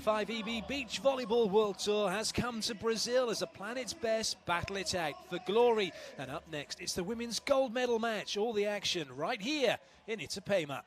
FIVB Beach Volleyball World Tour has come to Brazil as a plan its best, battle it out for glory. And up next, it's the women's gold medal match. All the action right here in Itapema.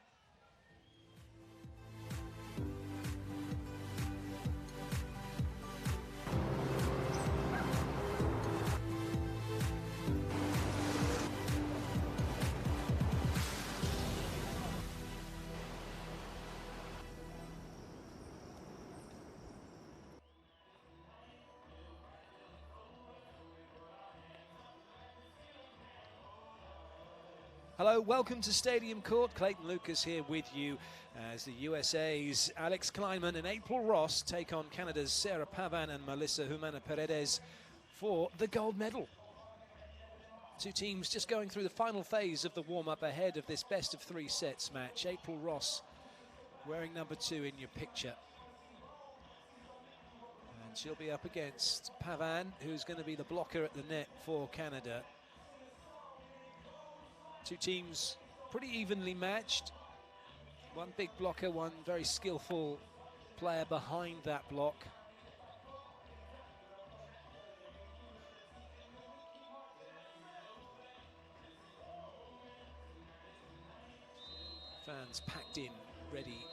Hello, welcome to Stadium Court. Clayton Lucas here with you as the USA's Alex Klineman and April Ross take on Canada's Sarah Pavan and Melissa Humana-Paredes for the gold medal. Two teams just going through the final phase of the warm-up ahead of this best of three sets match. April Ross wearing number 2 in your picture. And she'll be up against Pavan, who's going to be the blocker at the net for Canada. Two teams pretty evenly matched. One big blocker, one very skillful player behind that block. Fans packed in, ready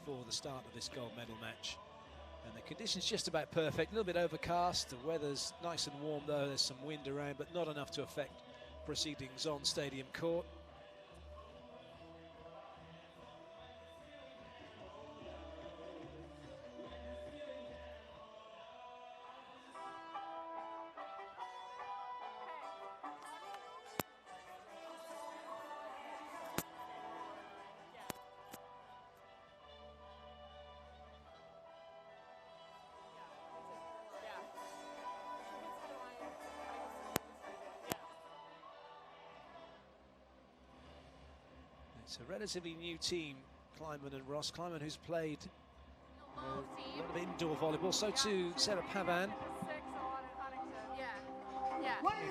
for the start of this gold medal match. And the conditions just about perfect, a little bit overcast. The weather's nice and warm though, there's some wind around, but not enough to affect proceedings on Stadium Court. It's a relatively new team, Klineman and Ross. Klineman, who's played a lot of indoor volleyball, so too Sarah Pavan.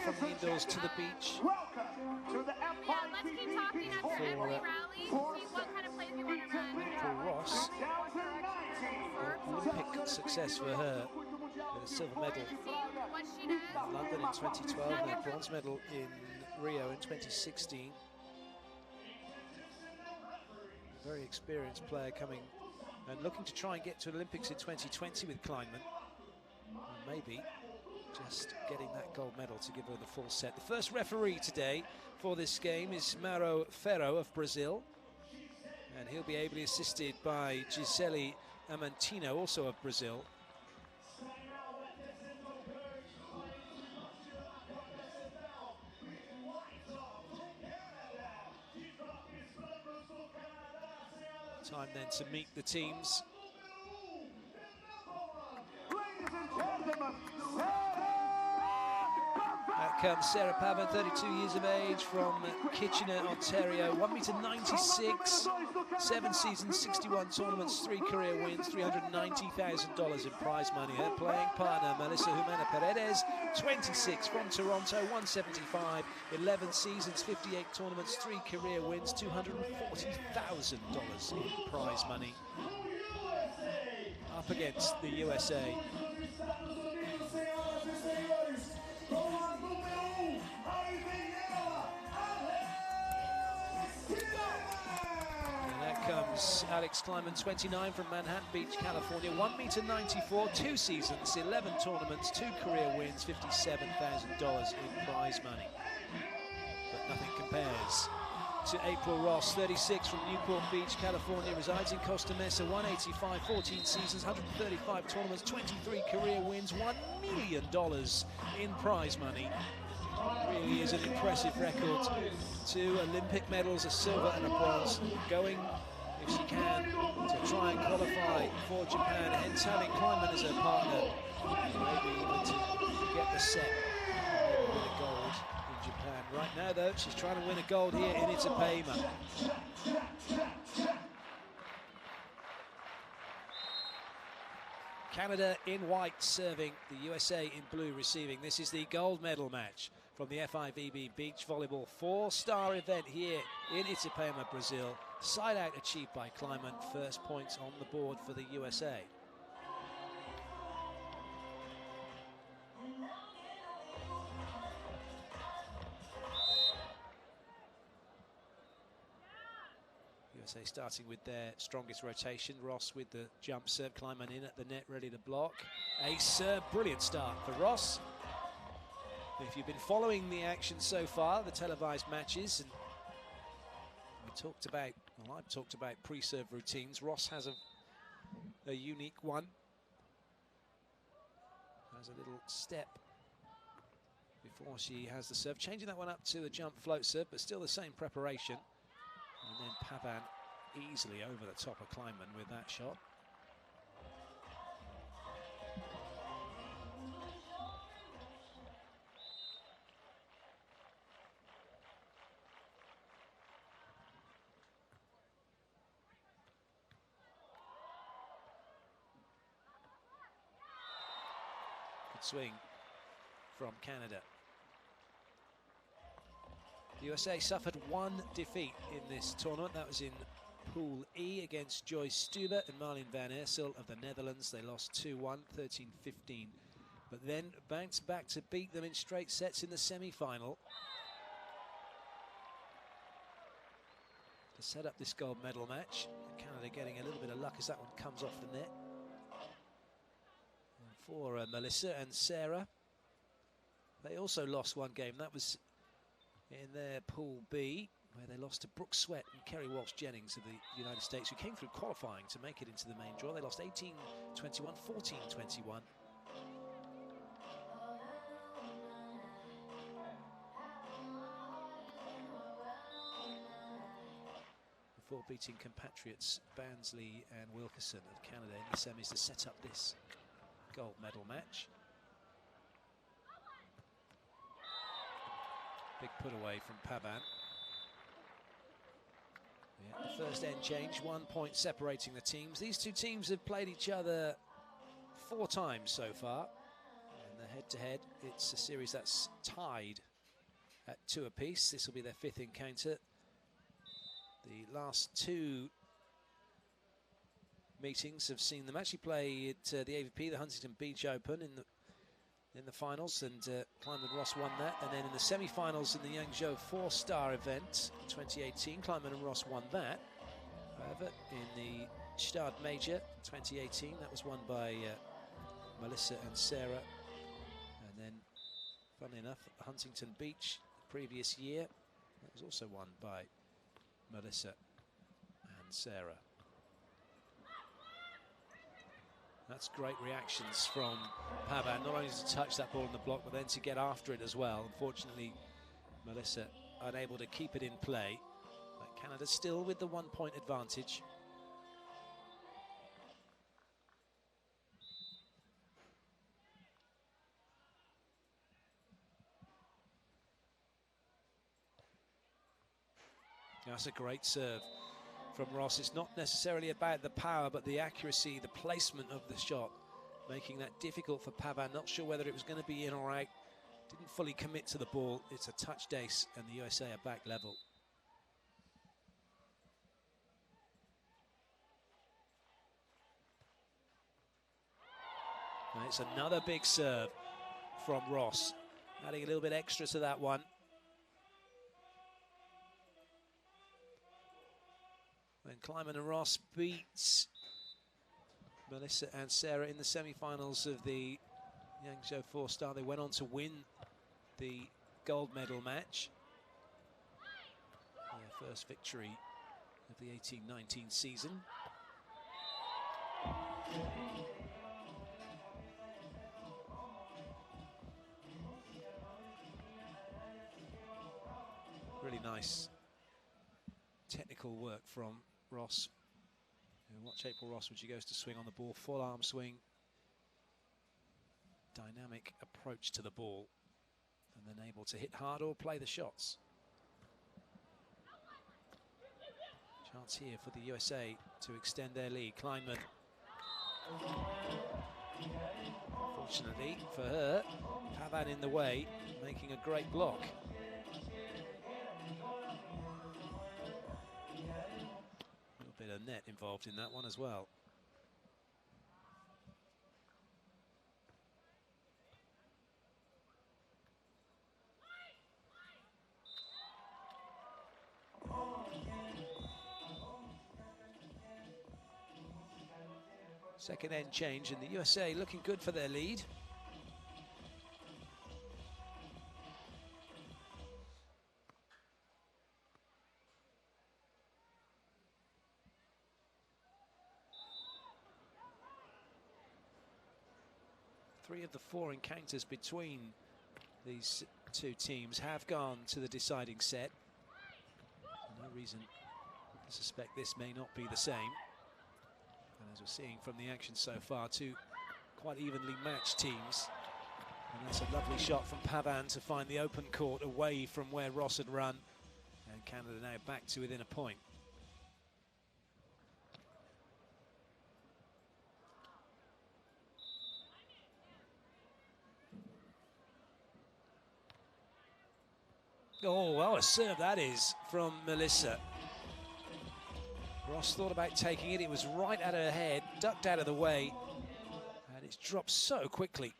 From the indoors to the beach. Yeah, let's keep talking after every rally. See what kind of plays you want to run. For Ross, Olympic success for her with a silver medal in London in 2012 and a bronze medal in Rio in 2016. Very experienced player coming and looking to try and get to Olympics in 2020 with Klineman. And maybe just getting that gold medal to give her the full set. The first referee today for this game is Mauro Ferro of Brazil. And he'll be ably assisted by Gisele Amantino, also of Brazil. Time then to meet the teams. Out comes Sarah Pavan, 32 years of age, from Kitchener, Ontario. 1m96, 7 seasons, 61 tournaments, 3 career wins, $390,000 in prize money. Her playing partner, Melissa Humana-Paredes, 26, from Toronto, 175, 11 seasons, 58 tournaments, 3 career wins, $240,000 in prize money. Up against the USA. Comes Alex Klineman, 29, from Manhattan Beach, California. 1m94, 2 seasons, 11 tournaments, 2 career wins, $57,000 in prize money. But nothing compares to April Ross, 36, from Newport Beach, California. Resides in Costa Mesa. 185, 14 seasons, 135 tournaments, 23 career wins, $1 million in prize money. Really is an impressive record. 2 Olympic medals, a silver and a bronze, going, if she can, to try and qualify for Japan, hence having Klineman as her partner, maybe even to get the set and win a gold in Japan. Right now though, she's trying to win a gold here in Itapema. Canada in white serving, the USA in blue receiving. This is the gold medal match from the FIVB Beach Volleyball 4-star event here in Itapema, Brazil. Side out achieved by Klineman. First points on the board for the USA. USA starting with their strongest rotation. Ross with the jump serve, Klineman in at the net, ready to block. Ace serve, brilliant start for Ross. If you've been following the action so far, the televised matches, and we talked about, well, I've talked about pre-serve routines. Ross has a unique one. Has a little step before she has the serve, changing that one up to a jump float serve, but still the same preparation. And then Pavan easily over the top of Klineman with that shot. Good swing from Canada. The USA suffered one defeat in this tournament. That was in Pool E against Joyce Stuber and Marlene van Eersel of the Netherlands. They lost 2-1, 13-15. But then bounced back to beat them in straight sets in the semi-final to set up this gold medal match. Canada getting a little bit of luck as that one comes off the net. And for Melissa and Sarah, they also lost one game. That was in their Pool B, where they lost to Brooke Sweat and Kerry Walsh-Jennings of the United States, who came through qualifying to make it into the main draw. They lost 18-21, 14-21. Before beating compatriots Bansley and Wilkerson of Canada in the semis to set up this gold medal match. Big put away from Pavan. Yeah, the first end change, 1 point separating the teams. These two teams have played each other 4 times so far. And the head-to-head, it's a series that's tied at 2 apiece. This will be their 5th encounter. The last 2 meetings have seen them actually play at the AVP, the Huntington Beach Open, in the finals, and Klineman Ross won that. And then in the semi-finals in the Yangzhou 4-star event in 2018, Klineman and Ross won that. However, in the Stade Major 2018, that was won by Melissa and Sarah. And then, funnily enough, Huntington Beach the previous year, that was also won by Melissa and Sarah. That's great reactions from Pavan, not only to touch that ball in the block, but then to get after it as well. Unfortunately, Melissa unable to keep it in play, but Canada still with the 1 point advantage. That's a great serve from Ross. It's not necessarily about the power, but the accuracy, the placement of the shot, making that difficult for Pavan. Not sure whether it was going to be in or out. Didn't fully commit to the ball. It's a touched ace, and the USA are back level. And it's another big serve from Ross, adding a little bit extra to that one. When Klineman and Ross beats Melissa and Sarah in the semi-finals of the Yangzhou 4-star, they went on to win the gold medal match. Their first victory of the 18-19 season. Really nice technical work from Ross. And watch April Ross when she goes to swing on the ball. Full arm swing. Dynamic approach to the ball. And then able to hit hard or play the shots. Chance here for the USA to extend their lead. Klineman. Fortunately for her, Pavan in the way, making a great block. A little bit of net involved in that one as well. Second end change, and the USA looking good for their lead. Three of the four encounters between these two teams have gone to the deciding set. No reason to suspect this may not be the same. And as we're seeing from the action so far, two quite evenly matched teams. And that's a lovely shot from Pavan to find the open court away from where Ross had run. And Canada now back to within a point. Oh, well, a serve that is from Melissa. Ross thought about taking it. It was right at her head, ducked out of the way. And it's dropped so quickly,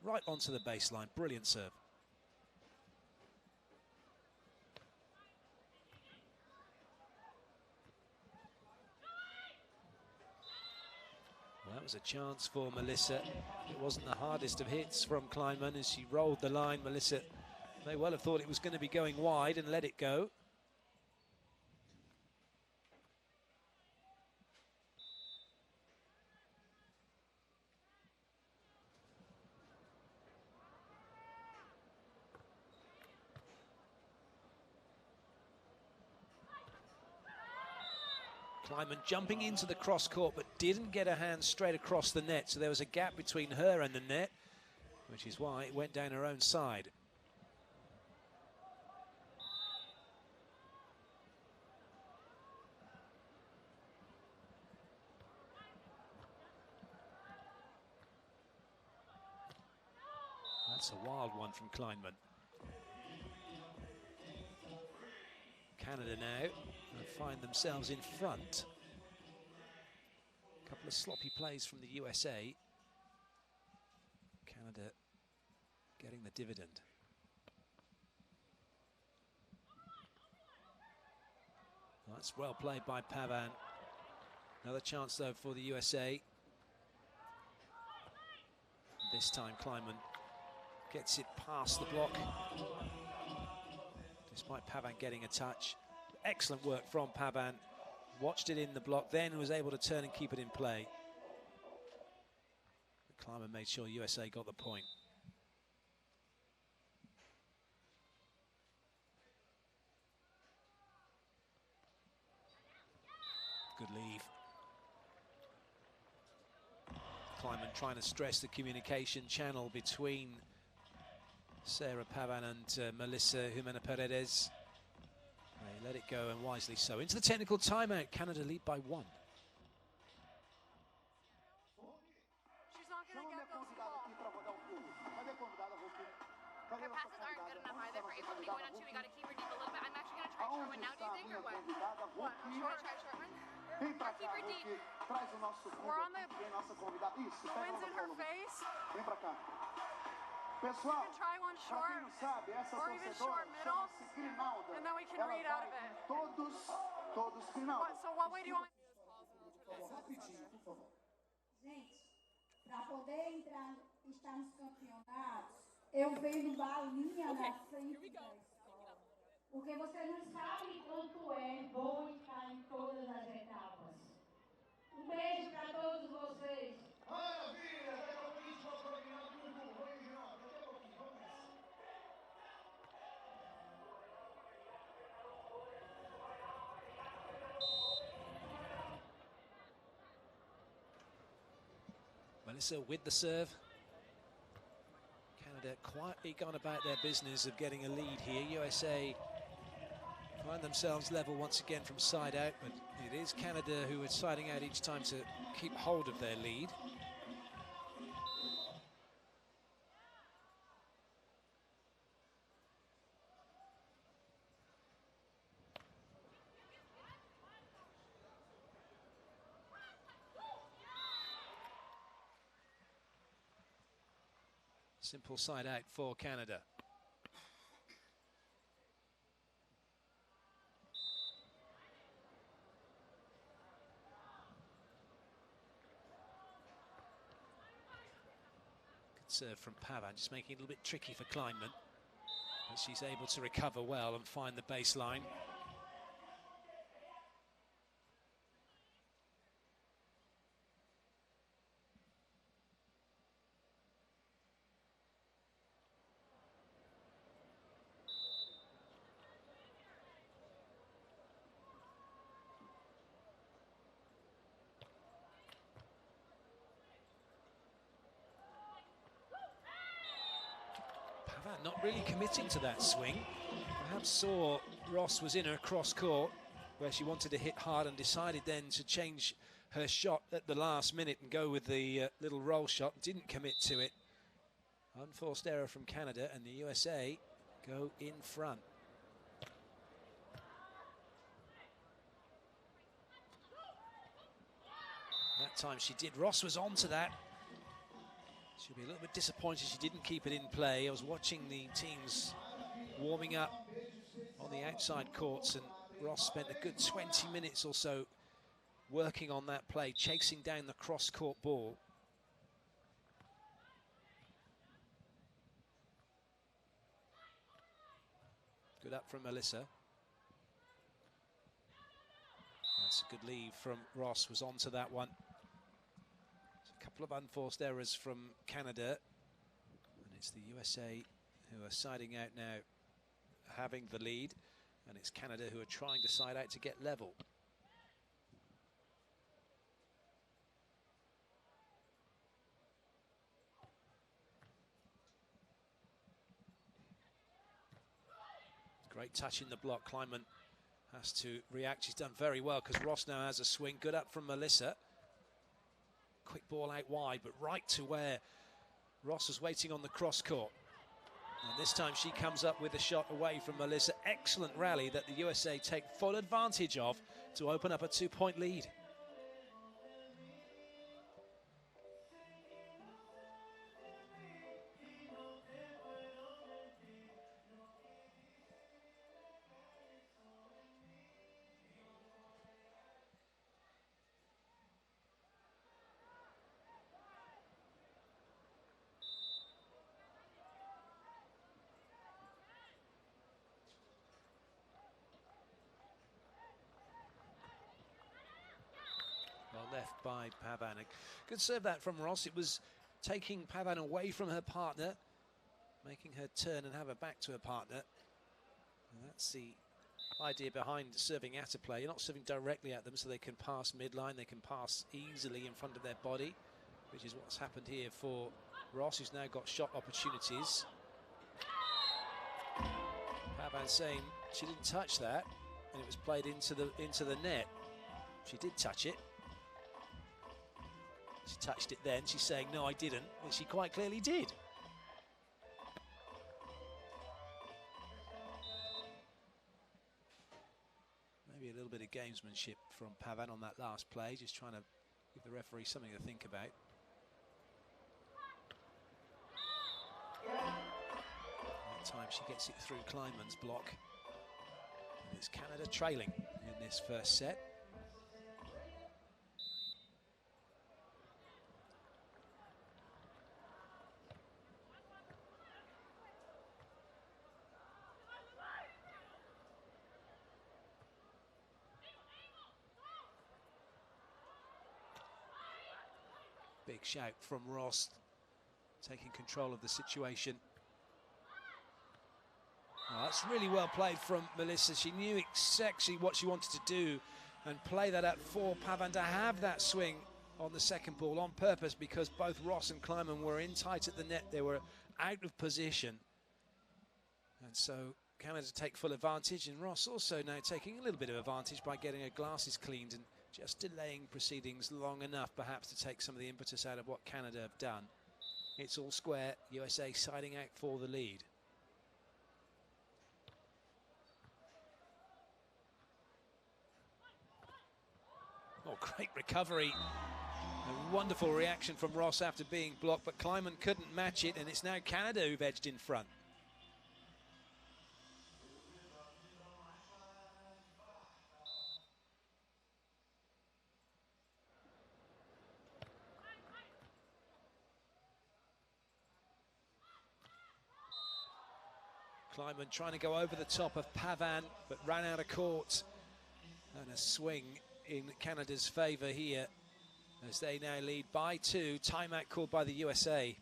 right onto the baseline. Brilliant serve. Well, that was a chance for Melissa. It wasn't the hardest of hits from Klineman as she rolled the line. Melissa may well have thought it was going to be going wide and let it go. Klineman jumping into the cross court, but didn't get her hand straight across the net, so there was a gap between her and the net, which is why it went down her own side. That's a wild one from Klineman. Canada now find themselves in front. A couple of sloppy plays from the USA. Canada getting the dividend. That's well played by Pavan. Another chance though for the USA. This time Klineman gets it past the block. Despite Pavan getting a touch. Excellent work from Pavan. Watched it in the block, then was able to turn and keep it in play. Klineman made sure USA got the point. Good leave. Klineman trying to stress the communication channel between Sarah Pavan and Melissa Jimena Paredes. They let it go, and wisely so. Into the technical timeout, Canada lead by 1. She's not going to get those balls. Her passes aren't good enough either for April to be going on 2. We got to keep her deep a little bit. I'm actually going to try short one now, do you think, or what? What? I'm going to try short one. Or keep her deep. We're on the wins in her face. Pessoal, You can try one pra quem short, não sabe, essa or even torcedora short middle, chama-se Grimalda. and then we can Ela read out of vai it. todos Grimalda. So what way do you want me Rapidinho, por favor. Gente, para poder entrar, estar nos campeonatos, eu venho balinha na frente da escola. Porque você não sabe quanto é bom estar em todas as etapas. Beijo para todos vocês. Maravilha! Daqui a pouquinho a gente volta para final do grupo. Original, daqui a pouquinho, vamos nessa. Melissa with the serve. Canada quietly gone about their business of getting a lead here. USA find themselves level once again from side out, but it is Canada who are siding out each time to keep hold of their lead. Simple side out for Canada. serve from Pavan, just making it a little bit tricky for Klineman. But she's able to recover well and find the baseline. Not really committing to that swing. Perhaps saw Ross was in her cross court where she wanted to hit hard and decided then to change her shot at the last minute and go with the little roll shot. Didn't commit to it. Unforced error from Canada, and the USA go in front. That time she did. Ross was on to that. She'll be a little bit disappointed she didn't keep it in play. I was watching the teams warming up on the outside courts, and Ross spent a good 20 minutes or so working on that play, chasing down the cross-court ball. Good up from Melissa. That's a good lead from Ross, was onto that one. A couple of unforced errors from Canada, and it's the USA who are siding out now, having the lead, and it's Canada who are trying to side out to get level. Great touch in the block. Klineman has to react. She's done very well because Ross now has a swing. Good up from Melissa. Quick ball out wide, but right to where Ross was waiting on the cross court. And this time she comes up with a shot away from Melissa. Excellent rally that the USA take full advantage of to open up a 2-point lead. Left by Pavan. A good serve that from Ross. It was taking Pavan away from her partner, making her turn and have her back to her partner. And that's the idea behind serving at a play. You're not serving directly at them so they can pass midline, they can pass easily in front of their body, which is what's happened here for Ross, who's now got shot opportunities. Pavan saying she didn't touch that, and it was played into the net. She did touch it. She touched it then. She's saying, no, I didn't. But she quite clearly did. Maybe a little bit of gamesmanship from Pavan on that last play, just trying to give the referee something to think about. That time she gets it through Klineman's block. And it's Canada trailing in this first set. Big shout from Ross, taking control of the situation. Oh, that's really well played from Melissa. She knew exactly what she wanted to do and play that up for Pavan to have that swing on the second ball on purpose, because both Ross and Klineman were in tight at the net. They were out of position. And so Canada take full advantage, and Ross also now taking a little bit of advantage by getting her glasses cleaned and just delaying proceedings long enough perhaps to take some of the impetus out of what Canada have done. It's all square, USA siding out for the lead. Oh, great recovery. A wonderful reaction from Ross after being blocked, but Klineman couldn't match it, and it's now Canada who've edged in front. Klineman trying to go over the top of Pavan, but ran out of court. And a swing in Canada's favour here, as they now lead by 2. Timeout called by the USA.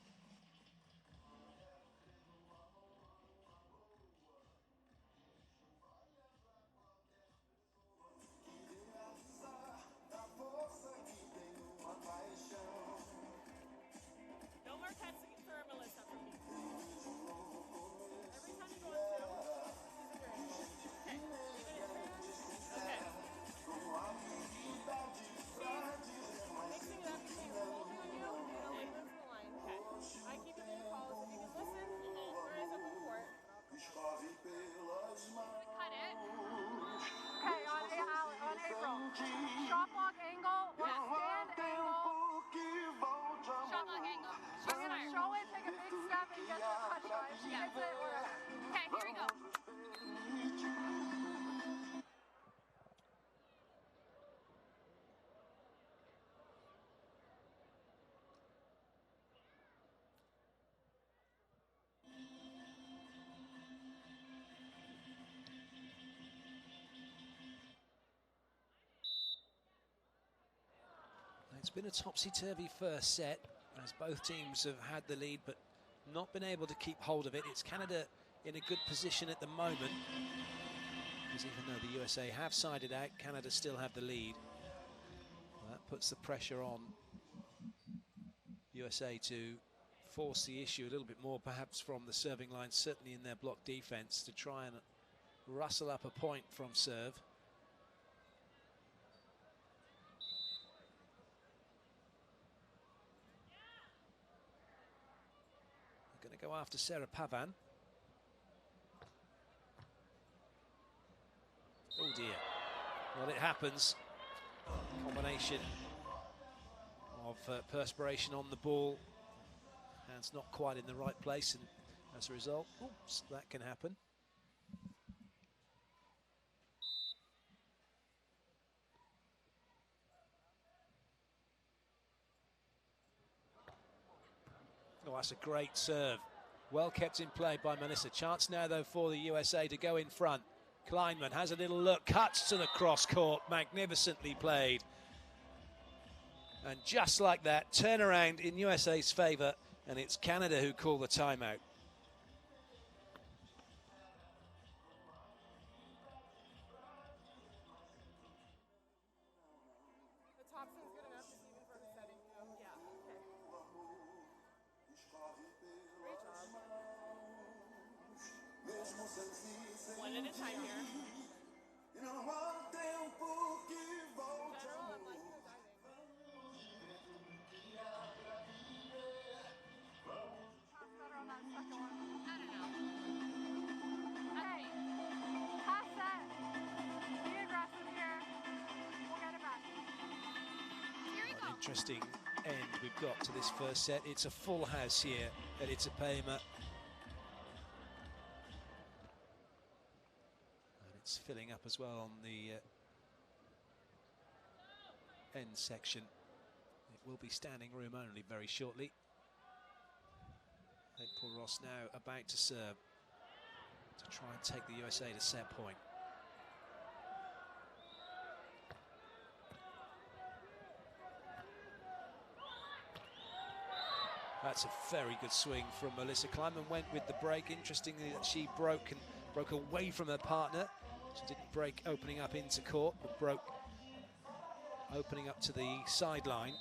No more cuts for Melissa from me. Every time you go on two, she's a great. Okay. Mixing it up between holding on you and like move the line. Okay. I keep giving you calls if you can listen. Where is up in court? Cut it. Okay, on April. Shot block angle, stand angle. Shot block angle. She's gonna show it, take a big step, and get the touch shot. If she gets it, whatever. Okay, here we go. It's been a topsy-turvy first set, as both teams have had the lead but not been able to keep hold of it. It's Canada in a good position at the moment, because even though the USA have sided out, Canada still have the lead. Well, that puts the pressure on USA to force the issue a little bit more, perhaps from the serving line, certainly in their block defense, to try and rustle up a point from serve. Going to go after Sarah Pavan. Oh dear. Well, it happens. Combination of perspiration on the ball. Hands not quite in the right place, and as a result, oops, that can happen. Oh, that's a great serve. Well kept in play by Melissa. Chance now, though, for the USA to go in front. Klineman has a little look, cuts to the cross court. Magnificently played. And just like that, turnaround in USA's favour, and it's Canada who call the timeout. The top spin's good enough, just even for the setting. Yeah. Okay. Great job. One at a time here. General, I'm liking the Better on that second one. I don't know. Hey, pass that. Be aggressive here. We'll get it back. Here we go. Interesting end we've got to this first set. It's a full house here at Itapema. And it's filling up as well on the end section. It will be standing room only very shortly. April Ross now about to serve to try and take the USA to set point. That's a very good swing from Melissa. Klineman went with the break. Interestingly, that she broke away from her partner. She didn't break opening up into court, but broke opening up to the sideline.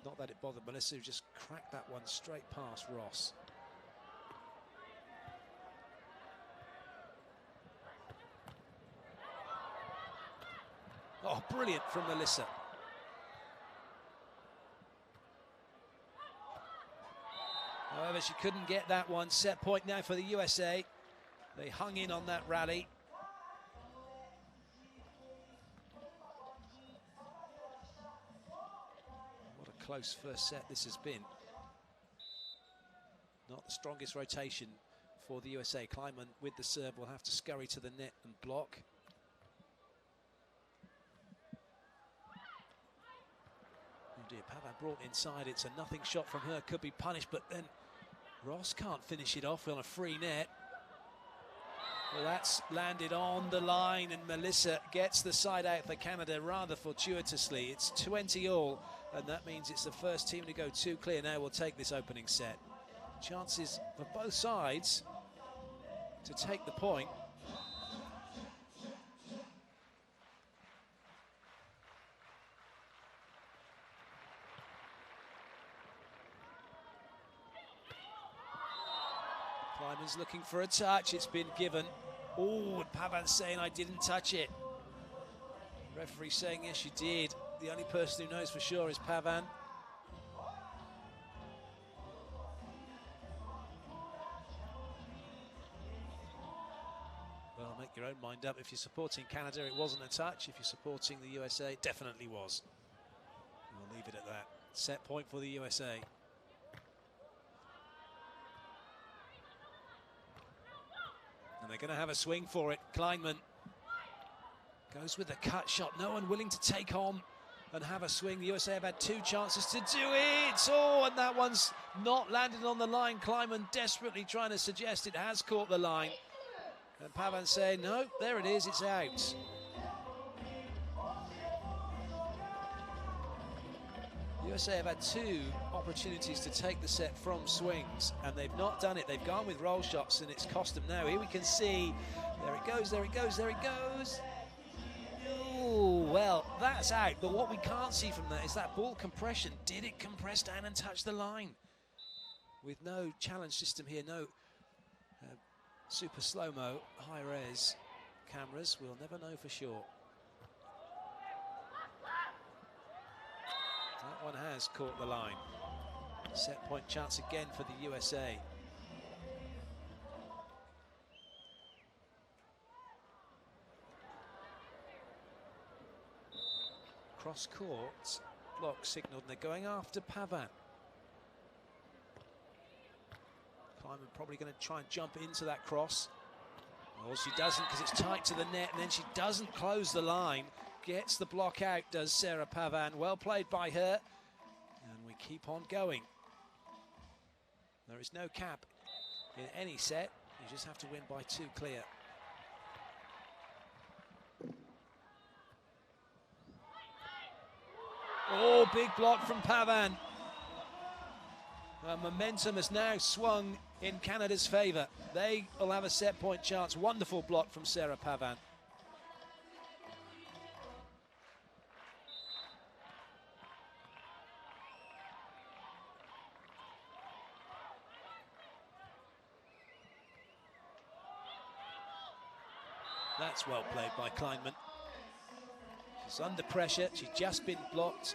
Not that it bothered Melissa, who just cracked that one straight past Ross. Oh, brilliant from Melissa. However, she couldn't get that one. Set point now for the USA. They hung in on that rally. What a close first set this has been. Not the strongest rotation for the USA. Klineman with the serve will have to scurry to the net and block. Oh dear, Pavan brought inside. It's a nothing shot from her. Could be punished, but then Ross can't finish it off on a free net. Well, that's landed on the line, and Melissa gets the side out for Canada rather fortuitously. It's 20-all, and that means it's the first team to go 2 clear. Now we'll take this opening set. Chances for both sides to take the point. Klineman's looking for a touch. It's been given. Oh, and Pavan saying, I didn't touch it. Referee saying, yes, you did. The only person who knows for sure is Pavan. Well, make your own mind up. If you're supporting Canada, it wasn't a touch. If you're supporting the USA, it definitely was. We'll leave it at that. Set point for the USA. And they're going to have a swing for it. Klineman goes with a cut shot. No one willing to take on and have a swing. The USA have had 2 chances to do it. Oh, and that one's not landed on the line. Klineman desperately trying to suggest it has caught the line. And Pavan saying, no, there it is, it's out. USA have had 2 opportunities to take the set from swings, and they've not done it. They've gone with roll shots, and it's cost them now. Here we can see, there it goes, there it goes, there it goes. Oh, well, that's out. But what we can't see from that is that ball compression. Did it compress down and touch the line? With no challenge system here, no super slow-mo, high-res cameras, we'll never know for sure. That one has caught the line. Set point chance again for the USA. Cross court, block signalled, and they're going after Pavan. Klineman probably going to try and jump into that cross. Well, she doesn't, because it's tight to the net, and then she doesn't close the line. Gets the block out, does Sarah Pavan. Well played by her. And we keep on going. There is no cap in any set. You just have to win by 2 clear. Oh, big block from Pavan. Momentum has now swung in Canada's favour. They will have a set point chance. Wonderful block from Sarah Pavan. That's well played by Klineman. She's under pressure, she's just been blocked.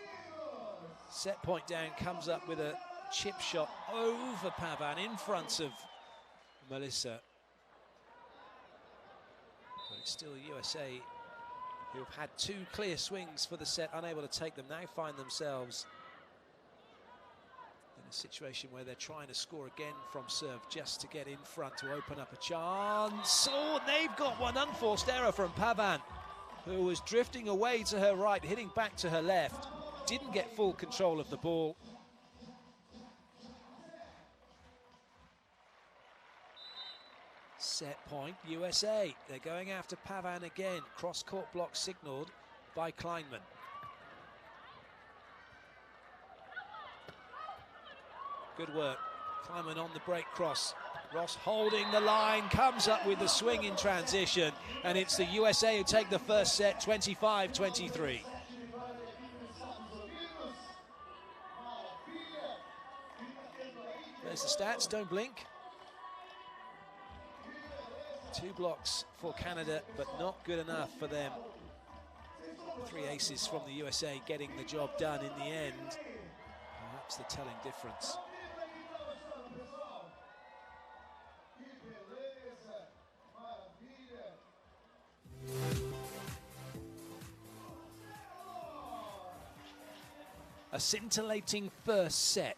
Set point down, comes up with a chip shot over Pavan in front of Melissa. But it's still the USA who have had 2 clear swings for the set, unable to take them, now find themselves in a situation where they're trying to score again from serve just to get in front to open up a chance. Oh, and they've got one unforced error from Pavan, who was drifting away to her right, hitting back to her left. Didn't get full control of the ball. Set point, USA. They're going after Pavan again. Cross-court block signalled by Klineman. Good work. Klineman on the break cross. Ross holding the line, comes up with the swing in transition, and it's the USA who take the first set, 25-23. There's the stats, don't blink. 2 blocks for Canada, but not good enough for them. 3 aces from the USA getting the job done in the end. Perhaps the telling difference. A scintillating first set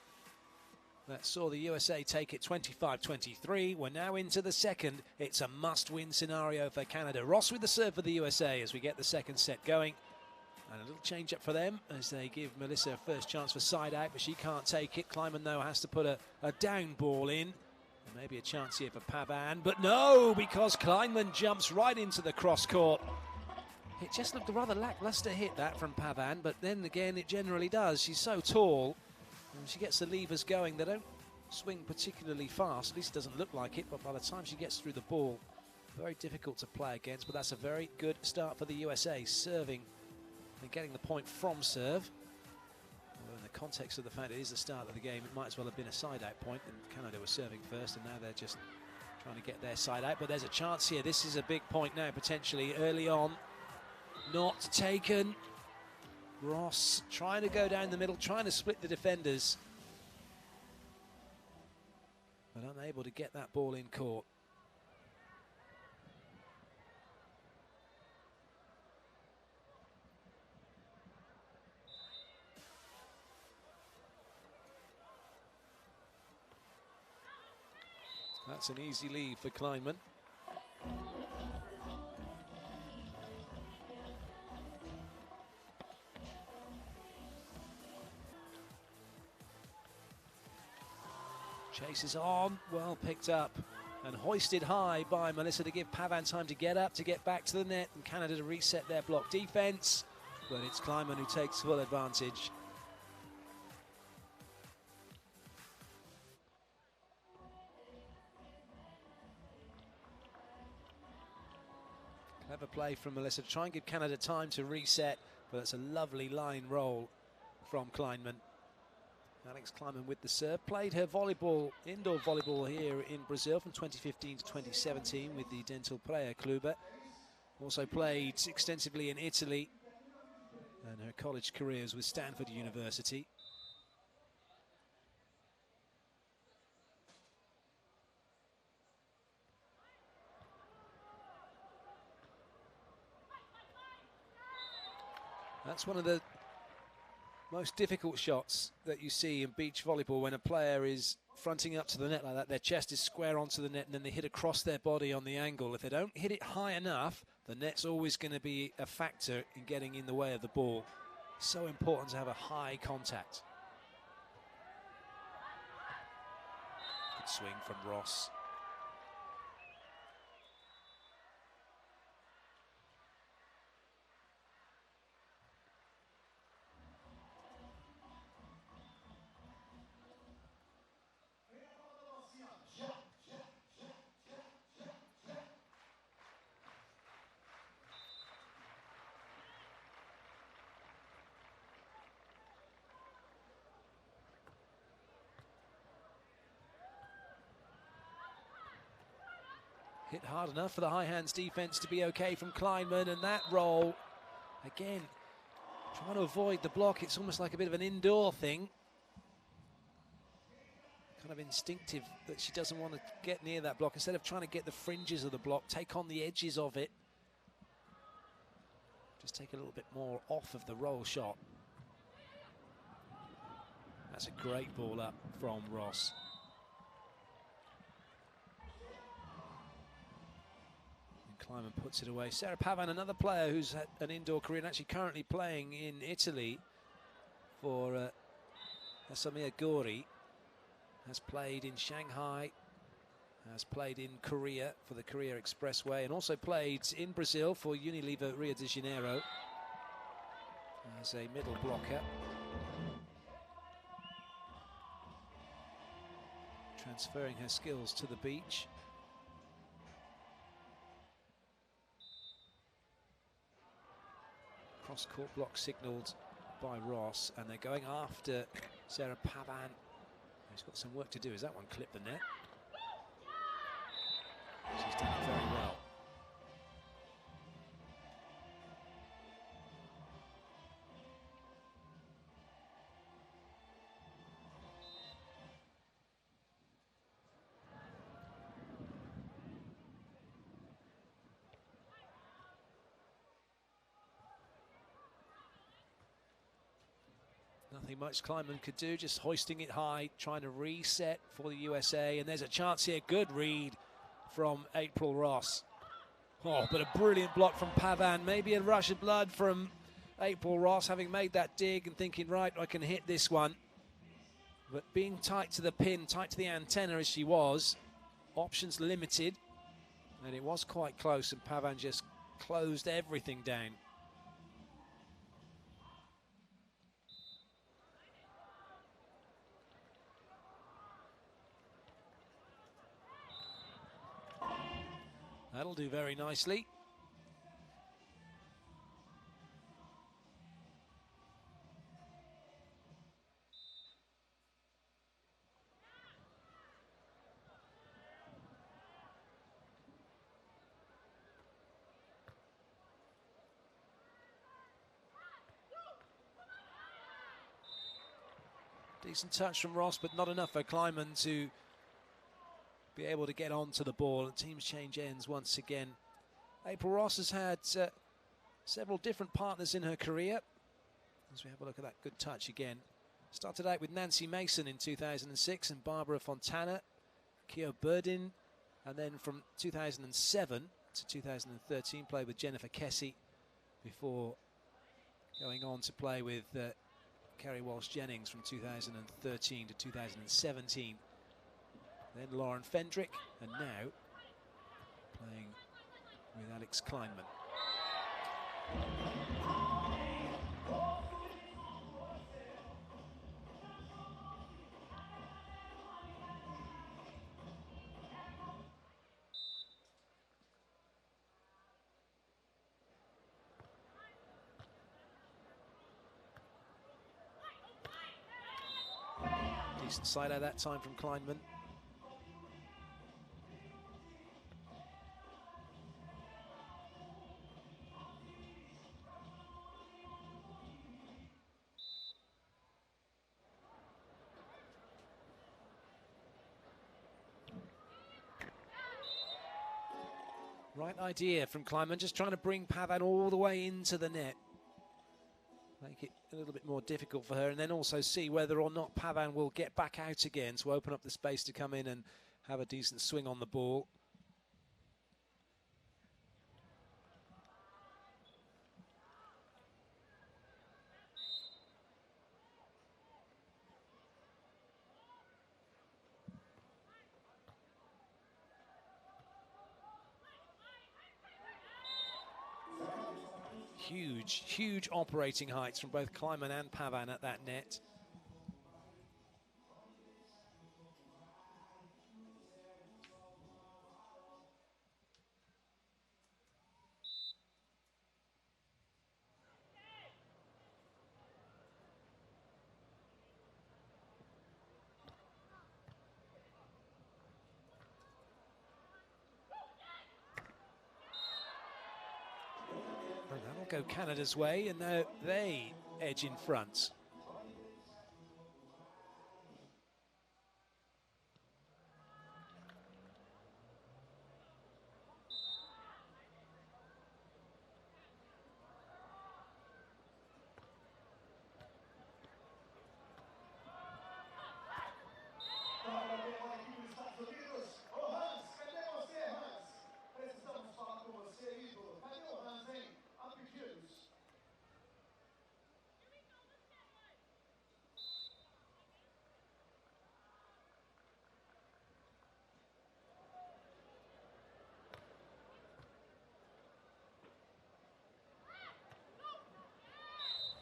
that saw the USA take it 25-23. We're now into the second. It's a must-win scenario for Canada. Ross with the serve for the USA as we get the second set going. And a little change-up for them as they give Melissa a first chance for side out, but she can't take it. Klineman, though, has to put a down ball in. Maybe a chance here for Pavan, but no, because Klineman jumps right into the cross court. It just looked a rather lackluster hit, that, from Pavan, but then again, it generally does. She's so tall, and she gets the levers going. They don't swing particularly fast, at least it doesn't look like it, but by the time she gets through the ball, very difficult to play against, but that's a very good start for the USA, serving and getting the point from serve. Well, in the context of the fact it is the start of the game, it might as well have been a side-out point, and Canada was serving first, and now they're just trying to get their side out, but there's a chance here. This is a big point now, potentially, early on. Not taken. Ross trying to go down the middle, trying to split the defenders, but unable to get that ball in court. That's an easy lead for Klineman. Chases on, well picked up and hoisted high by Melissa to give Pavan time to get up, to get back to the net, and Canada to reset their block defense. But it's Klineman who takes full advantage. Clever play from Melissa to try and give Canada time to reset, but it's a lovely line roll from Klineman. Alex Klineman with the serve. Played her volleyball, indoor volleyball here in Brazil from 2015 to 2017 with the Dental Praia Clube. Also played extensively in Italy and her college careers with Stanford University. That's one of the most difficult shots that you see in beach volleyball, when a player is fronting up to the net like that. Their chest is square onto the net and then they hit across their body on the angle. If they don't hit it high enough, the net's always going to be a factor in getting in the way of the ball. So important to have a high contact. Good swing from Ross. Hit hard enough for the high hands defense to be okay from Klineman, and that roll, again, trying to avoid the block. It's almost like a bit of an indoor thing. Kind of instinctive that she doesn't want to get near that block. Instead of trying to get the fringes of the block, take on the edges of it. Just take a little bit more off of the roll shot. That's a great ball up from Ross. Klineman puts it away. Sarah Pavan, another player who's had an indoor career and actually currently playing in Italy for Asamia Gori. Has played in Shanghai, has played in Korea for the Korea Expressway, and also played in Brazil for Unilever Rio de Janeiro as a middle blocker. Transferring her skills to the beach. Cross-court block signalled by Ross, and they're going after Sarah Pavan, who's got some work to do. Is that one clipped the net? She's done it very well. Nothing much Klineman could do, just hoisting it high, trying to reset for the USA. And there's a chance here. Good read from April Ross. Oh, but a brilliant block from Pavan. Maybe a rush of blood from April Ross, having made that dig and thinking, right, I can hit this one. But being tight to the pin, tight to the antenna as she was, options limited, and it was quite close, and Pavan just closed everything down. That'll do very nicely. Decent touch from Ross, but not enough for Klineman to be able to get onto the ball. And teams change ends once again. April Ross has had several different partners in her career. As we have a look at that good touch again. Started out with Nancy Mason in 2006 and Barbara Fontana, Keo Burdin, and then from 2007 to 2013 played with Jennifer Kessie before going on to play with Kerry Walsh-Jennings from 2013 to 2017. Then Lauren Fendrick, and now playing with Alex Klineman. Decent side out that time from Klineman. Right idea from Klineman, just trying to bring Pavan all the way into the net. Make it a little bit more difficult for her, and then also see whether or not Pavan will get back out again to open up the space to come in and have a decent swing on the ball. Huge operating heights from both Klineman and Pavan at that net. And that'll go Canada's way, and now they edge in front.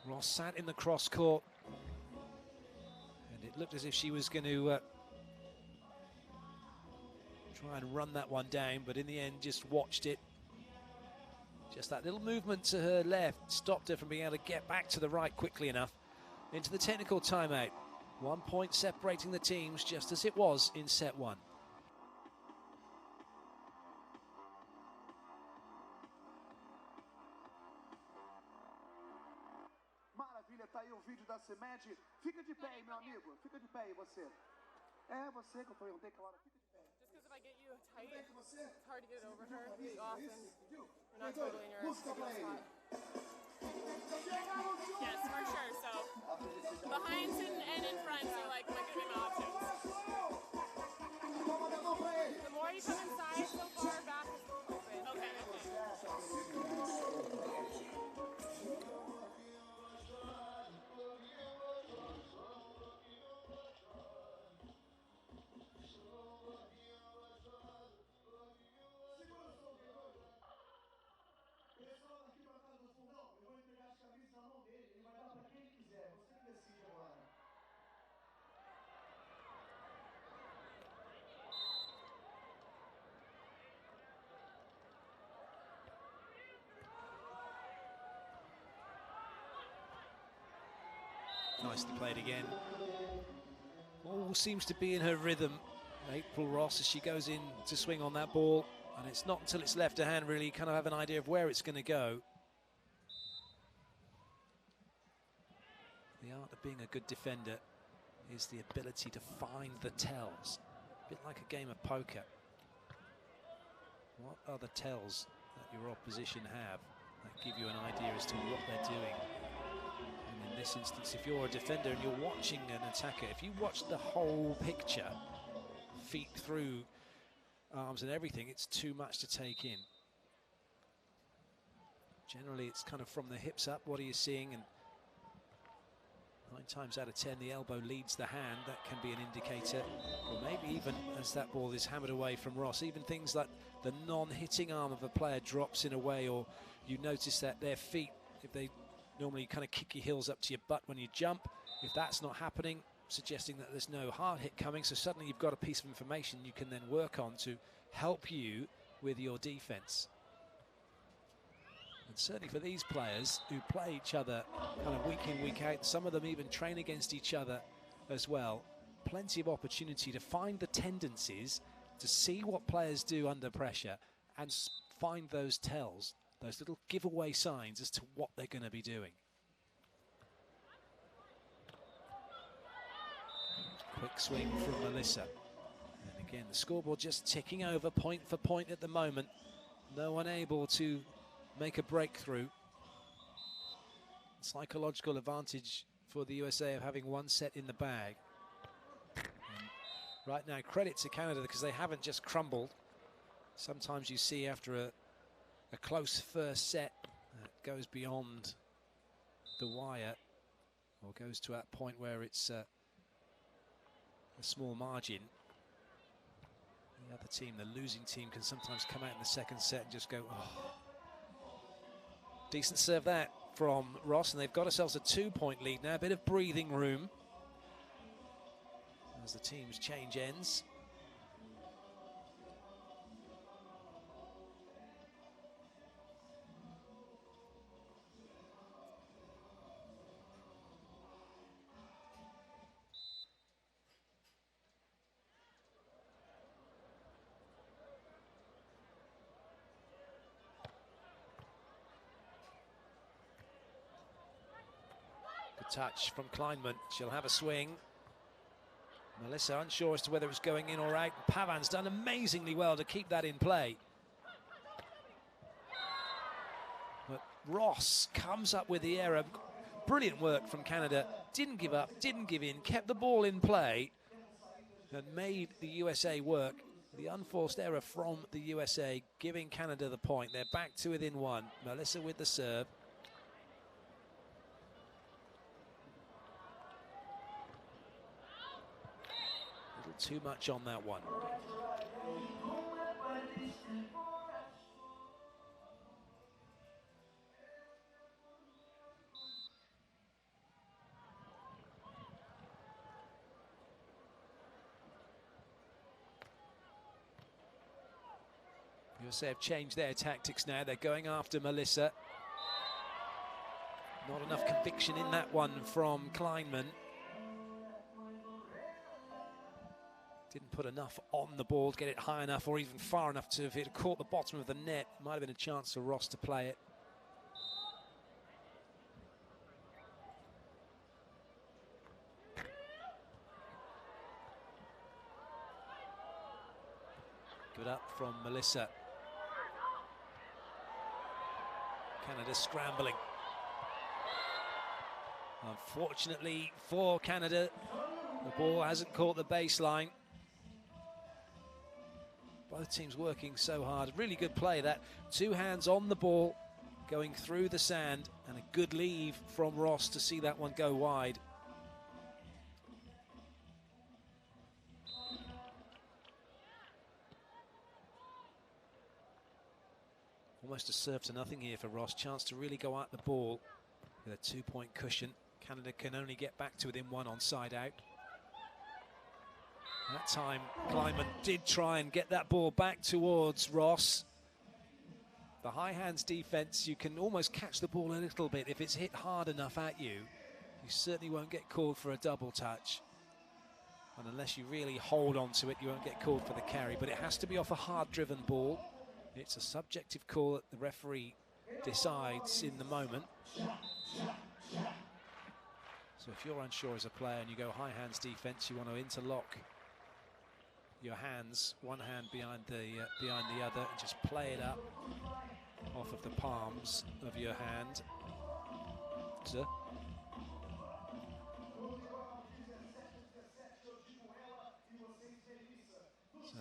Ross sat in the cross court, and it looked as if she was going to try and run that one down, but in the end just watched it. Just that little movement to her left stopped her from being able to get back to the right quickly enough. Into the technical timeout. 1 point separating the teams, just as it was in set one. Maravilha, tá aí o vídeo da CIMED. Fica de pé aí, meu amigo. Fica de pé aí, você. É você que eu perguntei, claro. Fica de pé. Just because if I get you tight, it's hard to get it over her. You often, you're not totally in your ideal spot. Yes, for sure. So behind and in front are like my good options. The more you come inside, so far back is open. Okay. nicely played again. All seems to be in her rhythm. April Ross, as she goes in to swing on that ball, and it's not until it's left her hand really you kind of have an idea of where it's going to go. The art of being a good defender is the ability to find the tells. A bit like a game of poker. What are the tells that your opposition have that give you an idea as to what they're doing? And in this instance, if you're a defender and you're watching an attacker, if you watch the whole picture, feet through, arms and everything, it's too much to take in. Generally, it's kind of from the hips up. What are you seeing? And 9 times out of 10, the elbow leads the hand. That can be an indicator. Or maybe even as that ball is hammered away from Ross, even things like the non-hitting arm of a player drops in a way, or you notice that their feet, if they normally kind of kick your heels up to your butt when you jump, if that's not happening, suggesting that there's no hard hit coming, so suddenly you've got a piece of information you can then work on to help you with your defense. And certainly for these players who play each other kind of week in, week out, some of them even train against each other as well, plenty of opportunity to find the tendencies, to see what players do under pressure and find those tells, those little giveaway signs as to what they're going to be doing. Quick swing from Melissa. And again, the scoreboard just ticking over point for point at the moment. No one able to make a breakthrough. Psychological advantage for the USA of having one set in the bag. And right now, credit to Canada because they haven't just crumbled. Sometimes you see after a close first set that goes beyond the wire or goes to that point where it's a small margin. The other team, the losing team, can sometimes come out in the second set and just go, oh. Decent serve that from Ross, and they've got themselves a 2-point lead now. A bit of breathing room as the teams change ends. Touch from Klineman. She'll have a swing. Melissa unsure as to whether it's going in or out. Pavan's done amazingly well to keep that in play. But Ross comes up with the error. Brilliant work from Canada. Didn't give up, didn't give in, kept the ball in play and made the USA work. The unforced error from the USA giving Canada the point. They're back to within 1. Melissa with the serve. Too much on that one. USA have changed their tactics now. They're going after Melissa. Not enough conviction in that one from Klineman. Didn't put enough on the ball to get it high enough or even far enough to, if it had caught the bottom of the net, might have been a chance for Ross to play it. Good up from Melissa. Canada scrambling. Unfortunately for Canada, the ball hasn't caught the baseline. Both teams working so hard. Really good play, that 2 hands on the ball going through the sand, and a good leave from Ross to see that one go wide. Almost a serve to nothing here for Ross. Chance to really go at the ball with a 2-point cushion. Canada can only get back to within 1 on side out. That time, Klineman did try and get that ball back towards Ross. The high hands defense, you can almost catch the ball a little bit if it's hit hard enough at you. you certainly won't get called for a double touch. And unless you really hold on to it, you won't get called for the carry. But it has to be off a hard-driven ball. It's a subjective call that the referee decides in the moment. So if you're unsure as a player and you go high hands defense, you want to interlock your hands, one hand behind the other, and just play it up off of the palms of your hand. So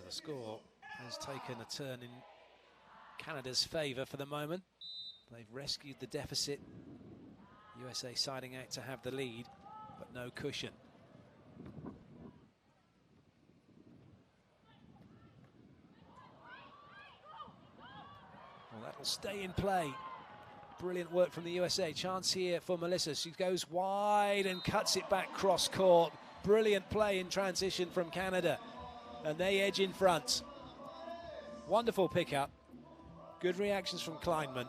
the score has taken a turn in Canada's favour for the moment. They've rescued the deficit. USA siding out to have the lead, but no cushion. Well, that'll stay in play. Brilliant work from the USA. Chance here for Melissa. She goes wide and cuts it back cross court. Brilliant play in transition from Canada. And they edge in front. Wonderful pickup. Good reactions from Klineman.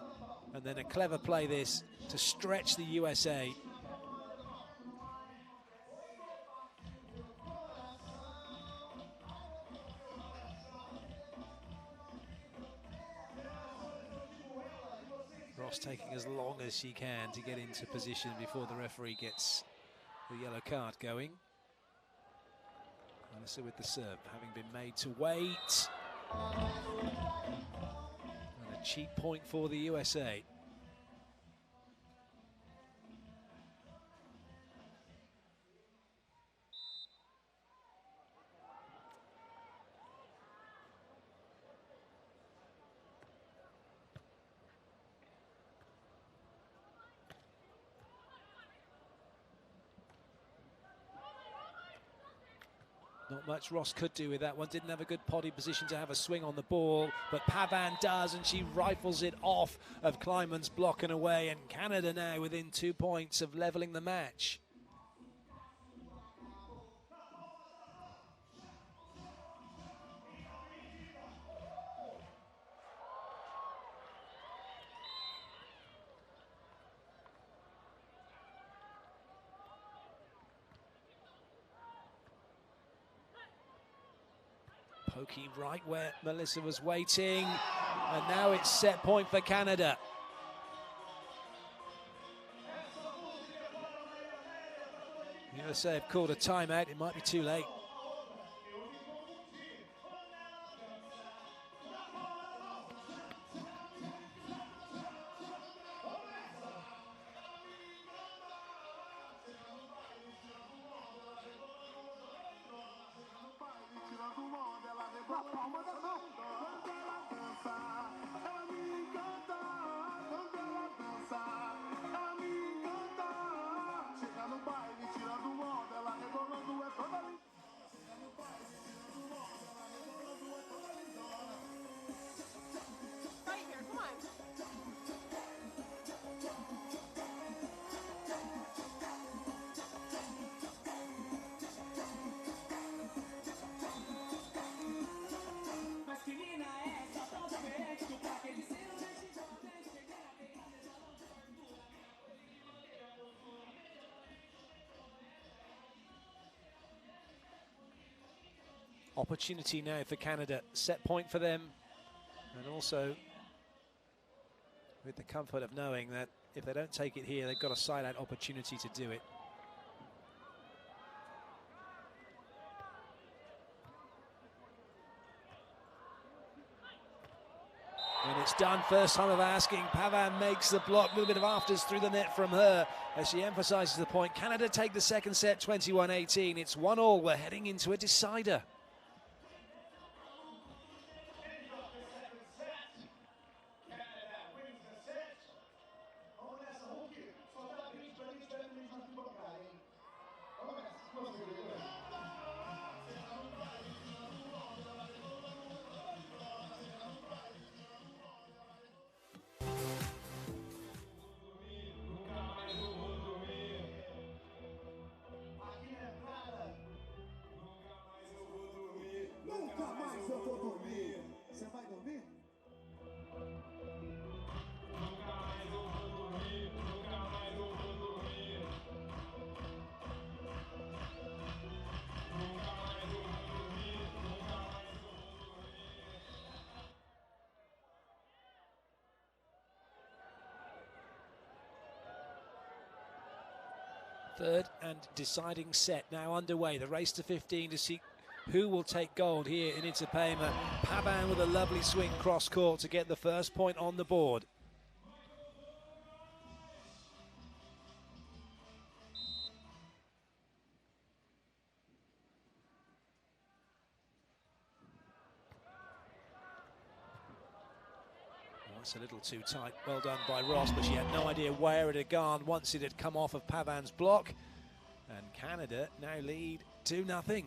And then a clever play this to stretch the USA. Ross taking as long as she can to get into position before the referee gets the yellow card going. Melissa with the serve, having been made to wait. And a cheap point for the USA. Not much Ross could do with that one. Didn't have a good potty position to have a swing on the ball, but Pavan does, and she rifles it off of Klineman's block and away, and Canada now within 2 points of levelling the match. Poking right where Melissa was waiting, and now it's set point for Canada. USA have called a timeout. It might be too late. Opportunity now for Canada. Set point for them, and also with the comfort of knowing that if they don't take it here, they've got a side-out opportunity to do it. And it's done, first time of asking. Pavan makes the block, a little bit of afters through the net from her as she emphasises the point. Canada take the second set, 21-18. It's 1-1, we're heading into a decider. Third and deciding set now underway. The race to 15 to see who will take gold here in Itapema. Pavan with a lovely swing cross court to get the first point on the board. It's a little too tight. Well done by Ross, but she had no idea where it had gone once it had come off of Pavan's block. And Canada now lead 2-0.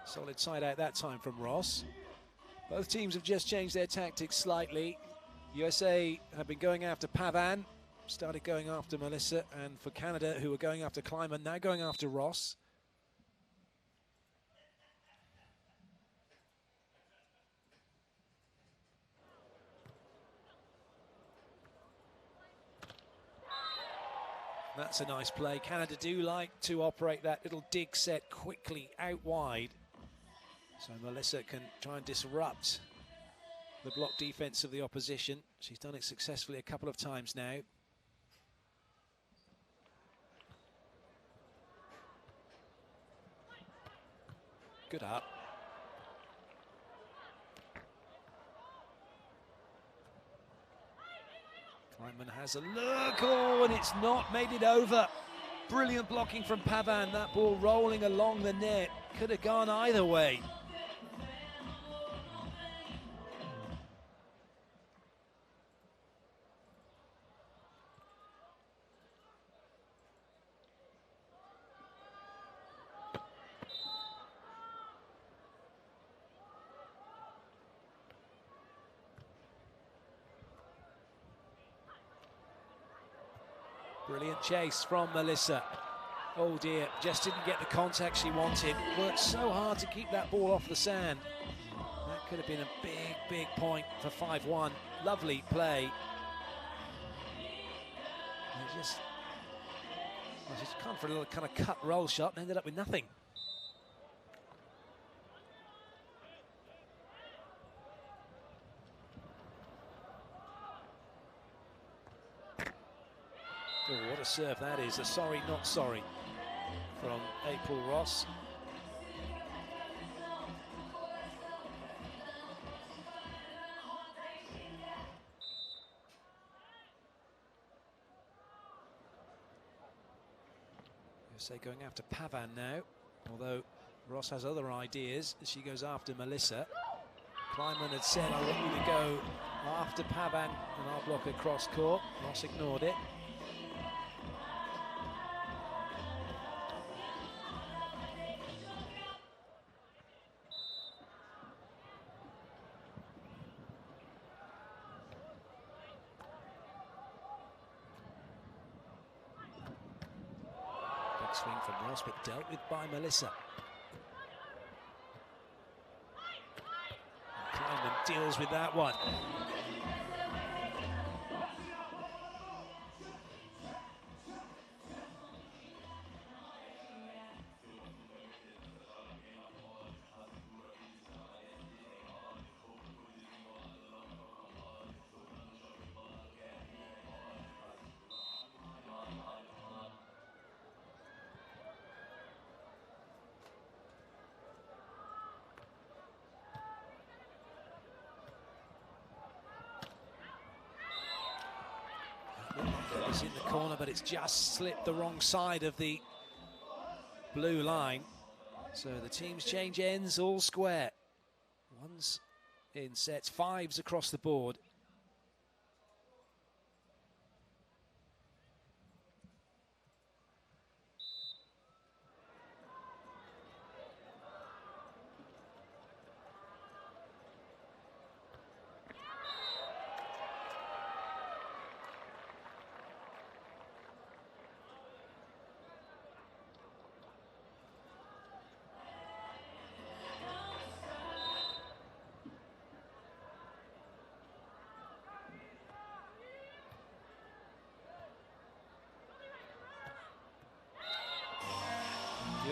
Solid side out that time from Ross. Both teams have just changed their tactics slightly. USA have been going after Pavan, started going after Melissa, and for Canada, who were going after Klineman, now going after Ross. That's a nice play. Canada do like to operate that little dig set quickly out wide, so Melissa can try and disrupt the block defense of the opposition. She's done it successfully a couple of times now. Good up. Klineman has a look, oh, and it's not made it over. Brilliant blocking from Pavan, that ball rolling along the net. Could have gone either way. Brilliant chase from Melissa. Oh dear, just didn't get the contact she wanted. Worked so hard to keep that ball off the sand. That could have been a big, big point for 5-1. Lovely play. Just gone for a little kind of cut roll shot and ended up with nothing. Oh, what a serve that is. A sorry, not sorry from April Ross. USA going after Pavan now, although Ross has other ideas as she goes after Melissa. Klineman had said, I want you to go after Pavan and I'll block across court. Ross ignored it. Swing from Ross, but dealt with by Melissa. And Klineman deals with that one. It's in the corner, but it's just slipped the wrong side of the blue line. So the teams change ends, all square. Ones in sets, fives across the board.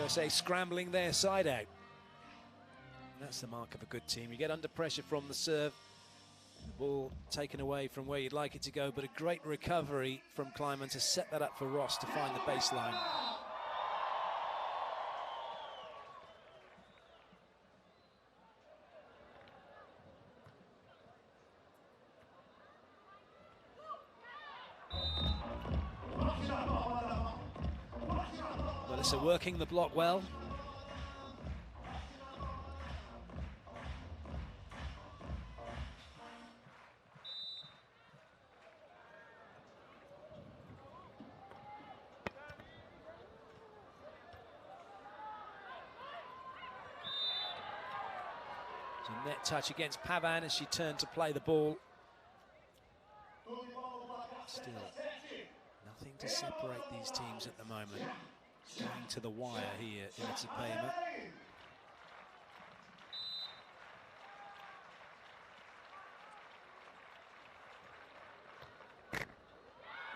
USA scrambling their side out. That's the mark of a good team. You get under pressure from the serve, the ball taken away from where you'd like it to go, but a great recovery from Klineman to set that up for Ross to find the baseline. Melissa working the block well. So net touch against Pavan as she turned to play the ball. Still nothing to separate these teams at the moment. Going to the wire here in Itapema.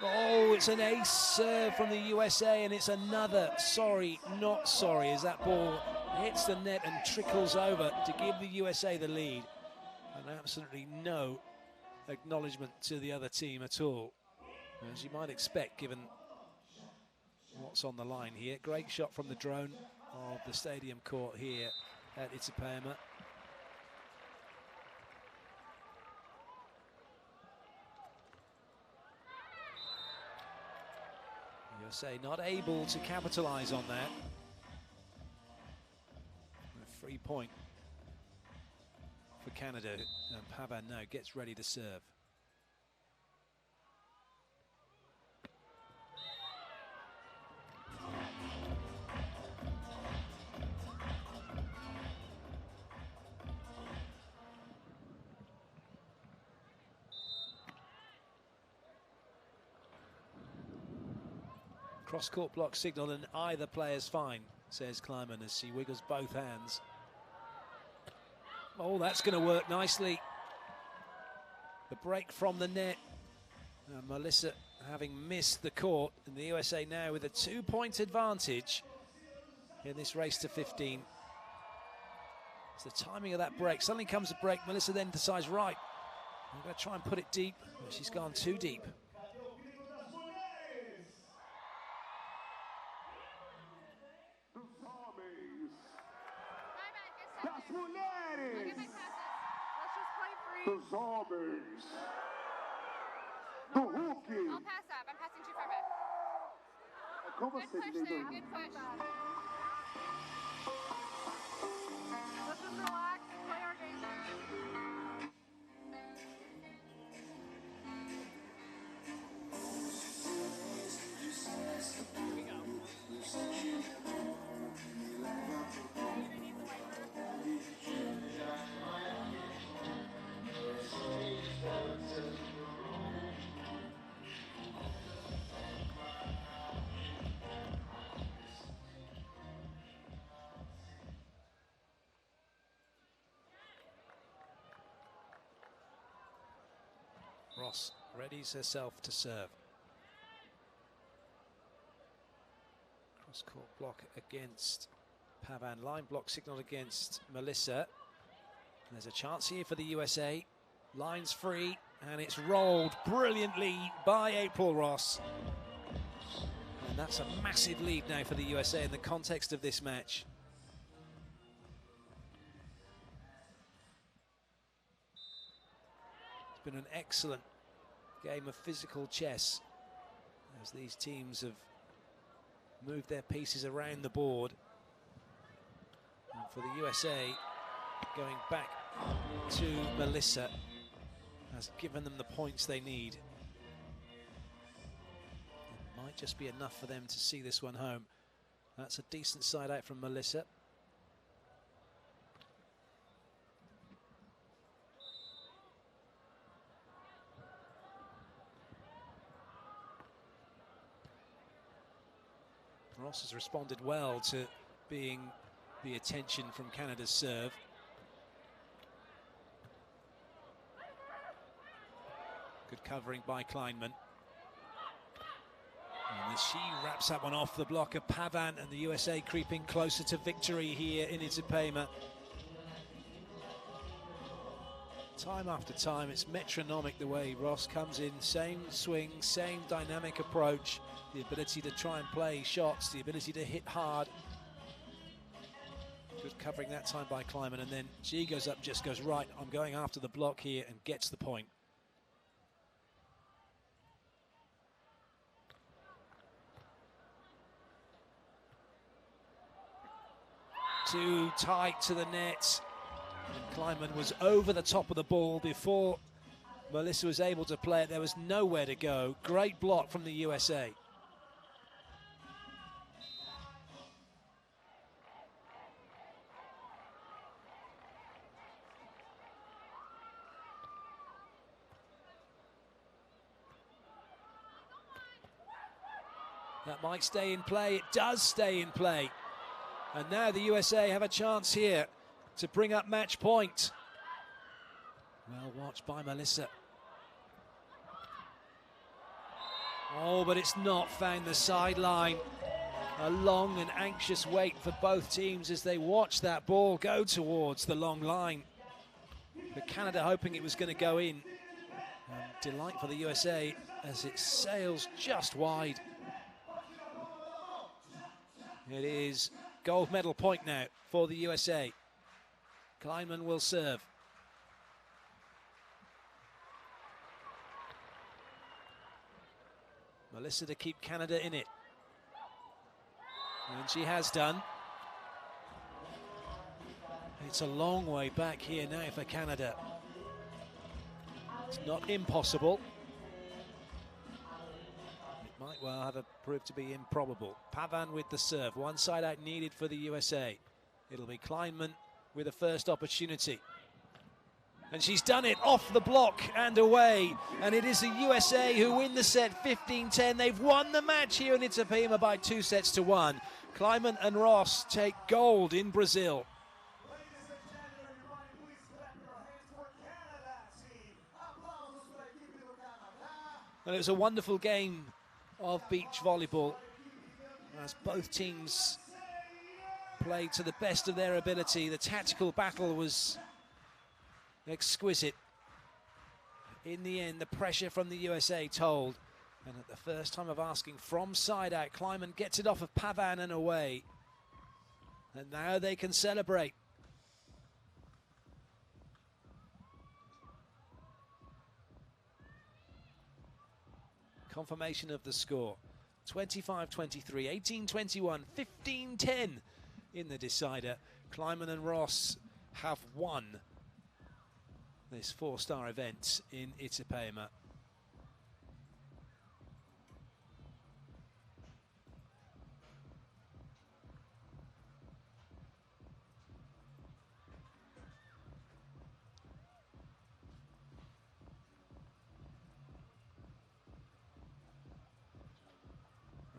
Oh, it's an ace serve from the USA, and it's another sorry, not sorry, as that ball hits the net and trickles over to give the USA the lead. And absolutely no acknowledgement to the other team at all, as you might expect given what's on the line here. Great shot from the drone of the stadium court here at Itapema. USA not able to capitalize on that. A free point for Canada, and Pavan now gets ready to serve. Cross-court block signal and either player's fine, says Klineman as she wiggles both hands. Oh, that's going to work nicely. The break from the net. Melissa having missed the court, and the USA now with a 2-point advantage in this race to 15. It's the timing of that break. Suddenly comes a break. Melissa then decides, right, I'm going to try and put it deep. But she's gone too deep. Dos homens do Hulk. I'll pass up. I'm passing too far back. Com Good você, push there. diretor? Good push. Let's just relax and play our game. Here we go. You need the wiper. Ross readies herself to serve. Cross-court block against Pavan. Line block signal against Melissa. There's a chance here for the USA. Line's free, and it's rolled brilliantly by April Ross. And that's a massive lead now for the USA in the context of this match. It's been an excellent game of physical chess as these teams have moved their pieces around the board. And for the USA, going back to Melissa has given them the points they need. It might just be enough for them to see this one home. That's a decent side out from Melissa. Ross has responded well to being the attention from Canada's serve. Good covering by Klineman. And As she wraps that one off the block of Pavan, and the USA creeping closer to victory here in Itapema. Time after time, it's metronomic the way Ross comes in, same swing, same dynamic approach, the ability to try and play shots, the ability to hit hard. Good covering that time by Klineman, and then she goes up, just goes right, I'm going after the block here, and gets the point. Too tight to the net. And Klineman was over the top of the ball before Melissa was able to play it. There was nowhere to go. Great block from the USA. That might stay in play. It does stay in play. And now the USA have a chance here to bring up match point. Well watched by Melissa. Oh, but it's not found the sideline. A long and anxious wait for both teams as they watch that ball go towards the long line. But Canada hoping it was going to go in. And delight for the USA as it sails just wide. It is gold medal point now for the USA. Klineman will serve. Melissa to keep Canada in it. And she has done. It's a long way back here now for Canada. It's not impossible. It might well have proved to be improbable. Pavan with the serve. One side out needed for the USA. It'll be Klineman with a first opportunity. And she's done it off the block and away. And it is the USA who win the set 15-10. They've won the match here in Itapema by 2-1. Klineman and Ross take gold in Brazil. And it was a wonderful game of beach volleyball as both teams played to the best of their ability. The tactical battle was exquisite. In the end, the pressure from the USA told. And at the first time of asking from side out, Klineman gets it off of Pavan and away. And now they can celebrate. Confirmation of the score. 25-23, 18-21, 15-10 in the decider. Klineman and Ross have won this four-star event in Itapema.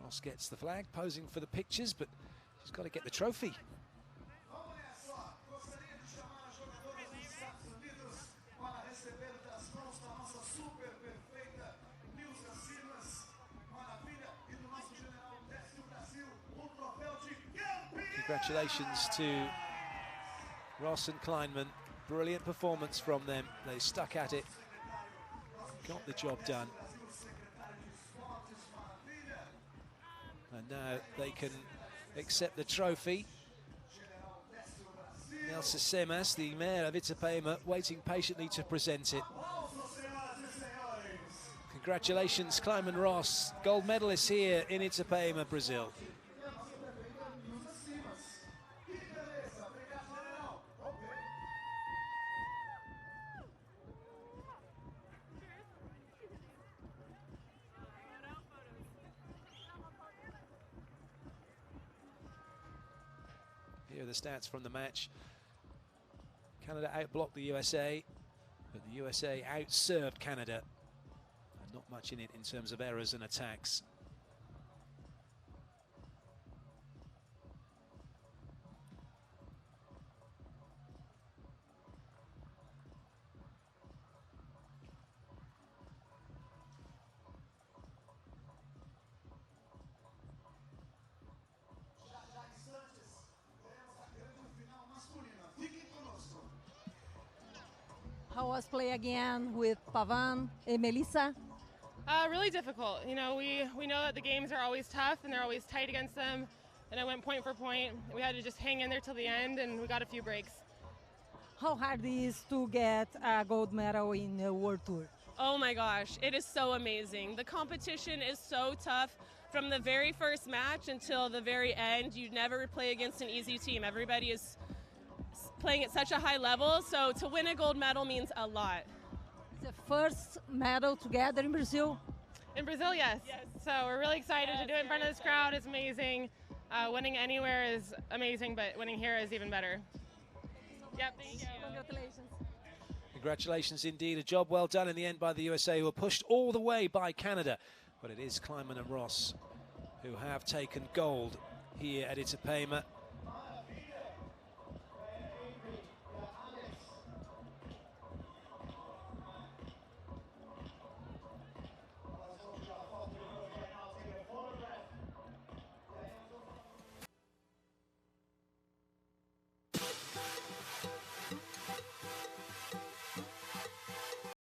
Ross gets the flag, posing for the pictures, but she's got to get the trophy. Congratulations to Ross and Klineman. Brilliant performance from them. They stuck at it, got the job done. And now they can accept the trophy. Nelson Semas, the mayor of Itapema, waiting patiently to present it. Congratulations, Klineman Ross, gold medalists here in Itapema, Brazil. Here are the stats from the match. Canada outblocked the USA, but the USA outserved Canada. And not much in it in terms of errors and attacks. How was play again with Pavan and Melissa? Really difficult. You know, we know that the games are always tough and they're always tight against them. And I went point for point. We had to just hang in there till the end, and we got a few breaks. How hard it is to get a gold medal in the World Tour? Oh my gosh, it is so amazing. The competition is so tough. From the very first match until the very end, you never play against an easy team. Everybody is playing at such a high level, so to win a gold medal means a lot. The first medal together in Brazil? In Brazil, yes. So we're really excited to do it in front of this crowd. It's amazing. Winning anywhere is amazing, but winning here is even better. Yep, thank you. Congratulations. Congratulations indeed. A job well done in the end by the USA, who were pushed all the way by Canada. But it is Klineman and Ross who have taken gold here at Itapema.